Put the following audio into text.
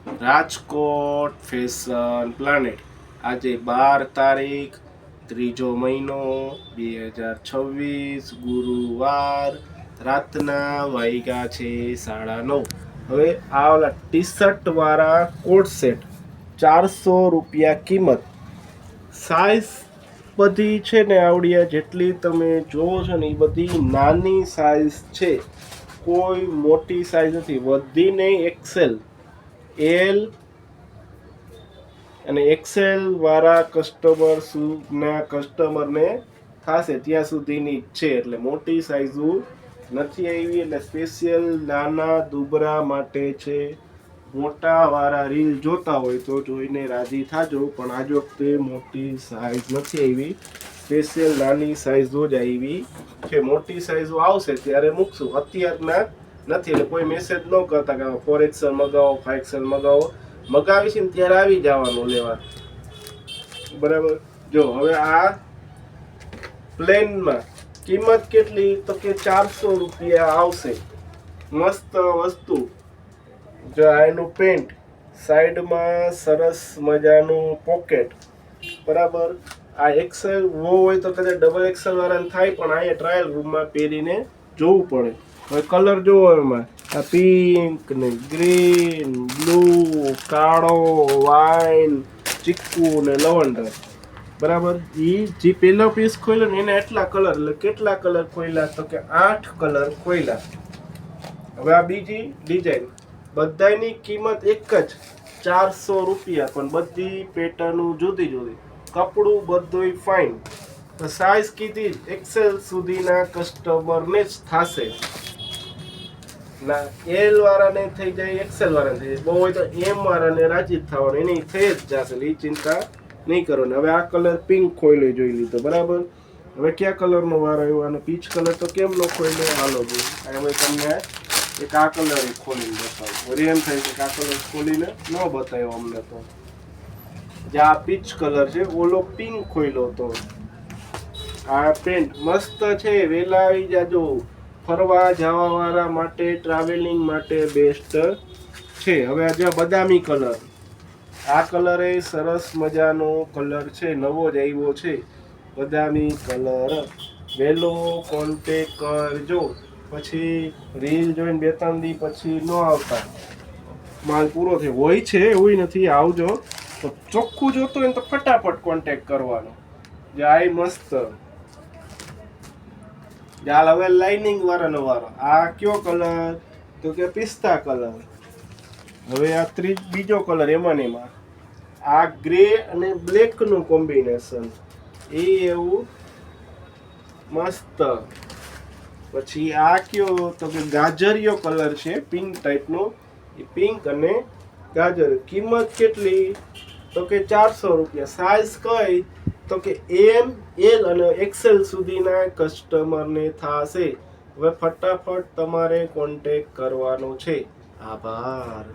Rajkot fashion planet. આજે 12 તારીખ 3જો મહિનો 2026 ગુરુવાર રાતના વાગ્યા છે 9:30. હવે આ ઓલા ટી શર્ટ વાળા કોટ સેટ 400 રૂપિયા કિંમત. સાઈઝ બધી છે ને આવડિયા જેટલી તમે જોવો છો ને એ બધી નાની સાઈઝ છે, કોઈ મોટી સાઈઝ નથી. વધીને એક્સેલ, એલ અને એક્સેલ વાળા કસ્ટમરને થશે ત્યાં સુધીની છે, એટલે મોટી સાઈઝો નથી આવી. એટલે સ્પેશિયલ નાના દુબરા માટે છે. મોટા વાળા રીલ જોતા હોય તો જોઈને રાજી થાજો, પણ આજ વખતે મોટી સાઈઝ નથી આવી, સ્પેશિયલ નાની સાઈઝો જ આવી છે. મોટી સાઈઝો આવશે ત્યારે મૂકશું, અત્યારના નથી. એટલે કોઈ મેસેજ ન કરતા કે 4XL મગાવો, 5XL મગાવો. મગાવી છે ને ત્યારે આવી જવાનું લેવા, બરાબર. જો હવે આ પ્લેનમાં કિંમત કેટલી તો કે 400 રૂપિયા આવશે. મસ્ત વસ્તુ. જો આનું પેન્ટ, સાઈડમાં સરસ મજાનું પોકેટ, બરાબર. આ એક્સેલ હોય તો કદાચ ડબલ એક્સેલ વાળાને થાય, પણ અહીંયા ટ્રાયલ રૂમમાં પહેરીને જોવું પડે. હવે કલર જોવો એમાં, આ પિંક ને ગ્રીન, બ્લુ, કાળો, વાઇન, ચીકુ ને લવંડર, બરાબર. એ જે પહેલો પીસ ખોલ્યો ને એને એટલા કલર, એટલે કેટલા કલર ખોલ્યા તો કે 8 કલર ખોલ્યા. હવે આ બીજી ડિઝાઇન, બધાની કિંમત એક જ 400 રૂપિયા, પણ બધી પેટર્ન જુદી જુદી, કપડું બધું ફાઇન. સાઈઝ કીધી એક્સેલ સુધીના કસ્ટમરને જ થશે. ના એલ વાળાને થઈ જાય, એક્સેલ વાળાને થઈ જાય, બહુ હોય તો એમ વાળાને રાજી જ થવાનું, એની થઈ જ જશે, એ ચિંતા નહીં કરવાની. હવે આ કલર પિંક ખોઈલો જોઈ લીધો, બરાબર. હવે કયા કલરનો વારો આવ્યો? આનો પીચ કલર તો કેમ નો ખોઈલો? હાલો ભાઈ, હવે તમને એક આ કલર ખોલીને બતાવું. વળી એમ થાય કે આ કલર ખોલીને ન બતાવ્યો અમને તો. જે આ પીચ કલર છે, ઓલો પિંક ખોઈલો હતો. આ પેન્ટ મસ્ત છે, વેલા આવી જાજો. ફરવા જવા વાળા માટે, ટ્રાવેલિંગ માટે બેસ્ટ છે. હવે આજે બદામી કલર, આ કલર એ સરસ મજાનો કલર છે, નવો જ આવ્યો છે બદામી કલર. વહેલો કોન્ટેક કરજો, પછી રીલ જોઈને 2-3 દી પછી ન આવતા, માલ પૂરો થયો હોય છે એવું નથી. આવજો તો ચોખ્ખું જોતું હોય ને તો ફટાફટ કોન્ટેક કરવાનો. જાય મસ્ત. ચાલ હવે લાઇનિંગ વાળાનો વારો. આ કયો કલર તો કે પિસ્તા કલર. હવે આ બીજો કલર એમાં આ ગ્રે અને બ્લેક નું કોમ્બિનેશન, એ એવું મસ્ત. પછી આ કયો તો કે ગાજરિયો કલર છે, પિંક ટાઈપનો. એ પિંક અને ગાજર. કિંમત કેટલી તો કે 400 રૂપિયા. સાઈઝ કઈ તો કે એમ, એલ અને એક્સેલ સુધીના કસ્ટમરને થશે. હવે ફટાફટ તમારે કોન્ટેક કરવાનો છે. આભાર.